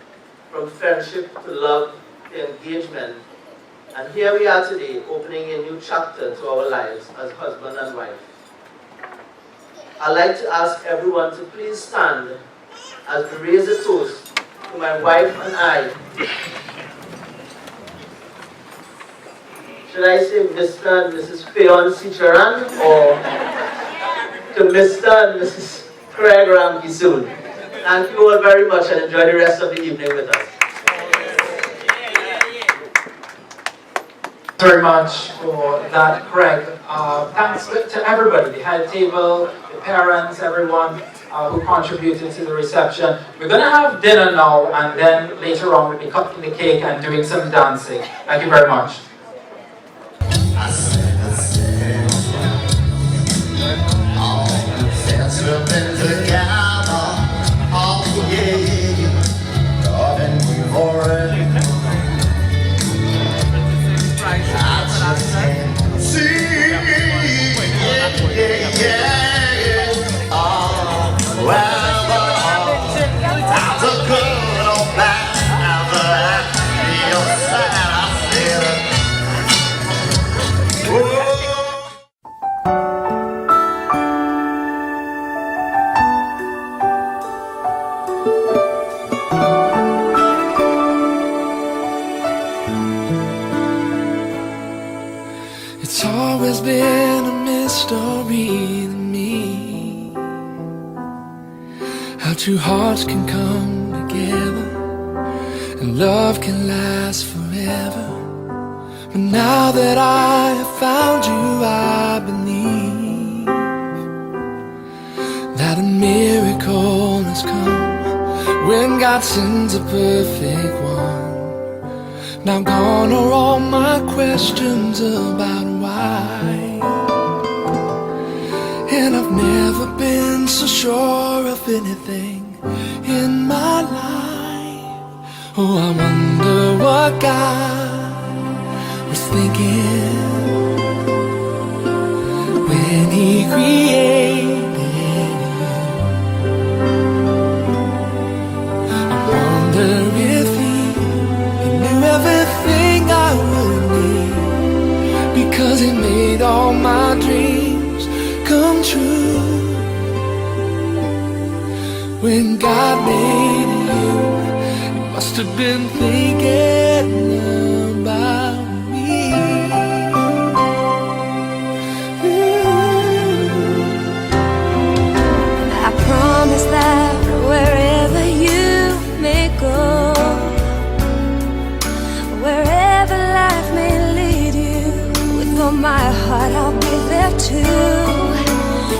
from friendship to love to engagement. And here we are today, opening a new chapter to our lives as husband and wife. I'd like to ask everyone to please stand as we raise a toast to my wife and I. Should I say Mr. and Mrs. Fayonne Sicharan, or to Mr. and Mrs. Craig and Fayoone? Thank you all very much and enjoy the rest of the evening with us. Very much for that, Craig. Thanks to everybody, the head table, the parents, everyone who contributed to the reception. We're going to have dinner now, and then later on we'll be cutting the cake and doing some dancing. Thank you very much. Oh, how two hearts can come together and love can last forever. But now that I have found you, I believe that a miracle has come when God sends a perfect one. Now gone are all my questions about why, and I've never been so sure of anything in my life. Oh, I wonder what God was thinking when He created you. I wonder if He knew everything I would need, because He made all my dreams come true. When God made you, He must have been thinking about me. I promise that wherever you may go, wherever life may lead you, with all my heart I'll be there too.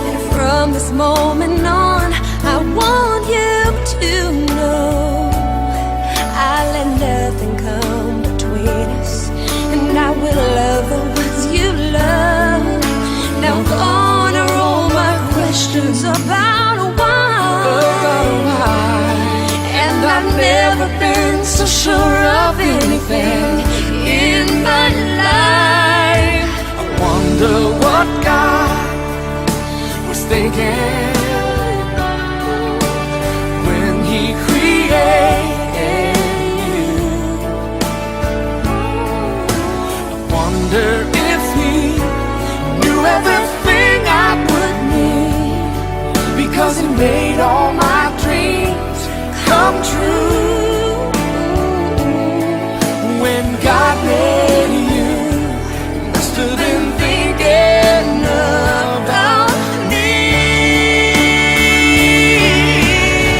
And from this moment on, I want you to know I'll let nothing come between us, and I will love the ones you love. Now gone are all my questions about why, and I've never been so sure of anything in my life. I wonder what God was thinking when He created you. I wonder if He knew everything I would need, because He made all my dreams come true. When God made you, He must have been thinking about me.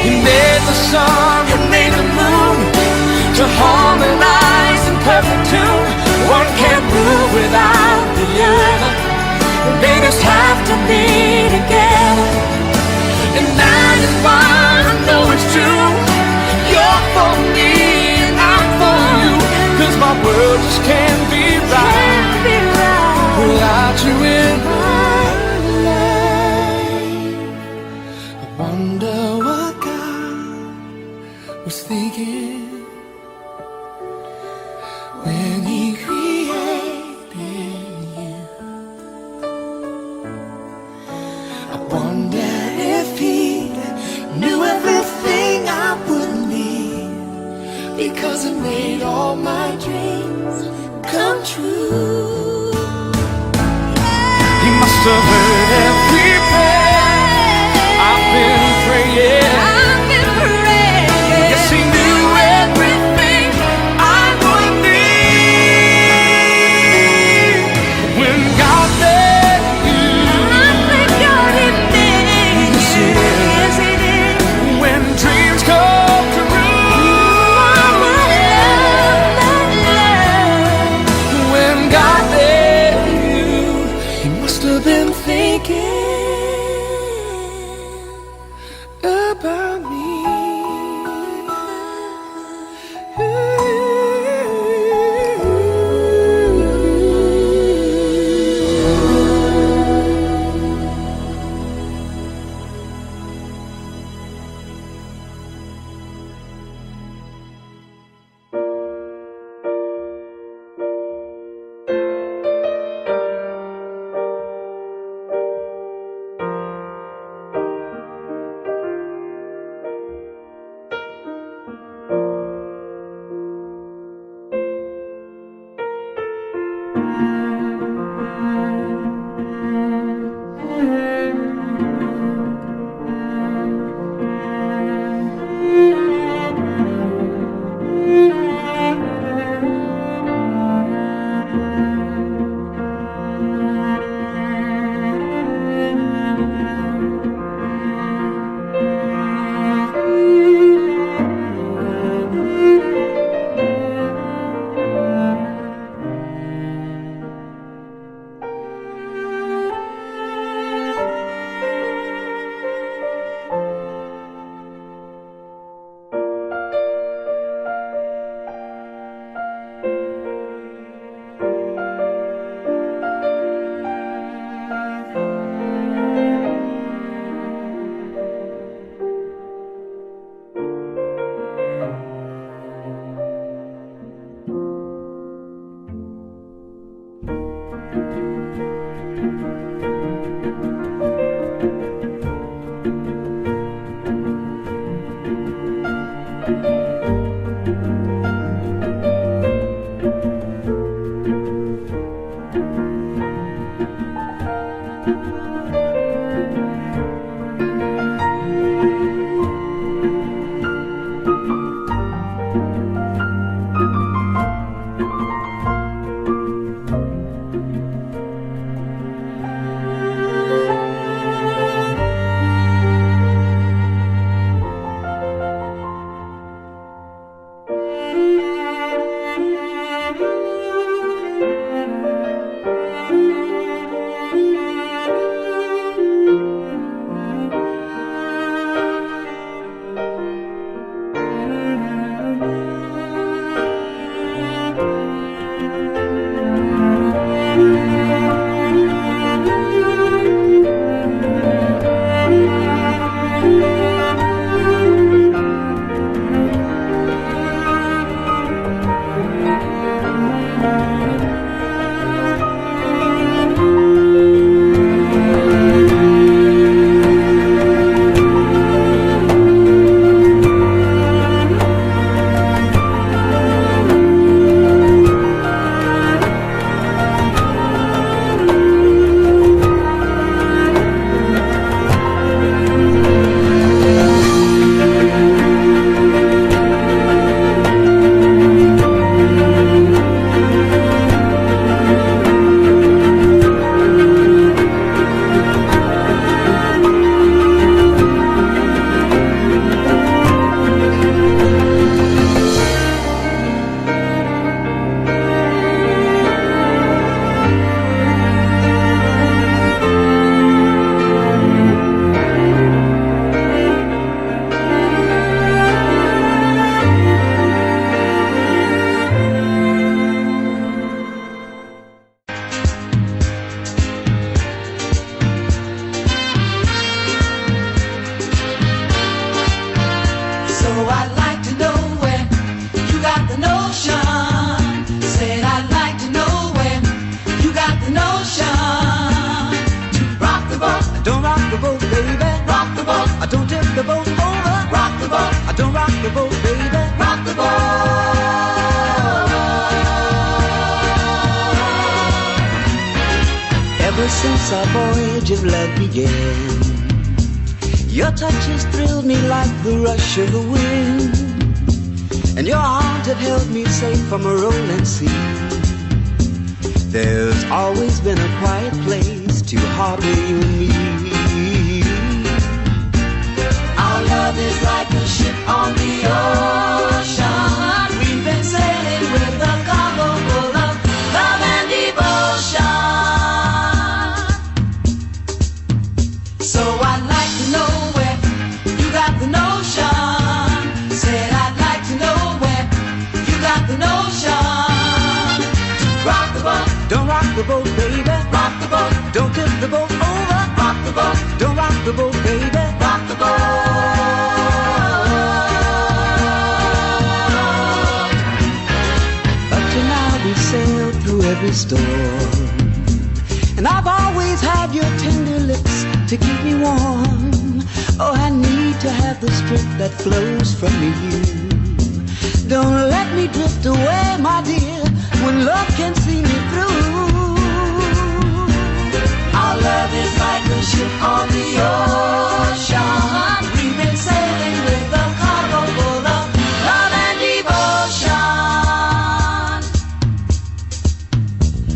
He made the sun, He made the moon to harmonize in perfect tune. One can't move without the other, they just have to be together. And that is why I know it's true. You're for me and I'm for you, 'cause my world just can't be right without you in my life. I wonder what God was thinking when He created you. I wonder if He knew everything I would need, because He made all my dreams come true. He must have heard every prayer I've been praying. Yes, He knew everything I would need. When God made you, yes, He did. When dreams come true, when God made you, He must have been thinking Don't tip the boat over. Rock the boat. Don't rock the boat, baby. Rock the boat. Ever since our voyage of love began, your touch has thrilled me like the rush of the wind, and your arms have held me safe from a rolling sea. There's always been a quiet place to harbor you and me. Our love is like a ship on the ocean. We've been sailing with a cargo full of love and devotion. So I'd like to know where you got the notion. Said I'd like to know where you got the notion. Rock the boat. Don't rock the boat, baby. Rock the boat. Don't tip the boat over. Rock the boat. Don't rock the boat, baby. Rock the boat. Up to now we've sailed through every storm, and I've always had your tender lips to keep me warm. Oh, I need to have the strength that flows from you. Don't let me drift away, my dear, when love can see me through. Our love is like a ship on the ocean. We've been sailing with a cargo full of love and devotion.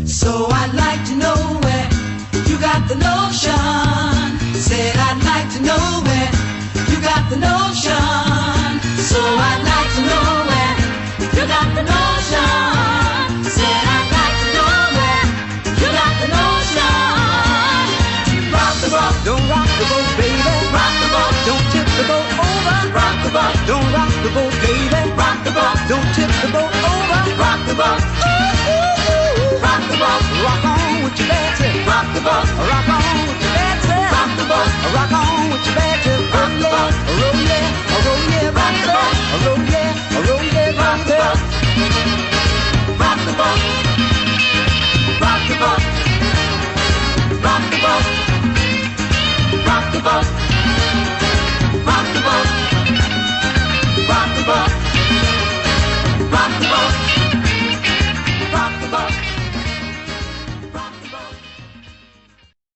So I'd like to know where you got the notion. Said I'd like to know where you got the notion. So I'd like to know where you got the notion. Said I'd like to know where you got the notion. Rock the boat. Don't rock the boat, baby. Rock the boat. Don't tip the boat over. Rock the boat. Don't rock the boat, baby. Rock the boat. Don't tip the boat over. Rock the boat. Ooh, ooh, ooh. Rock the boat. Rock on with your dancing. Rock the boat. Rock on with your dancing. Rock the boat. Rock on with your dancing. Rock the boat. Roll yeah, roll yeah, rock the boat. Roll yeah, roll yeah, rock the boat. Rock the boat. Rock the boat. Rock the boat. Rock the boat. Rock the boat. Rock the boat. Rock the boat.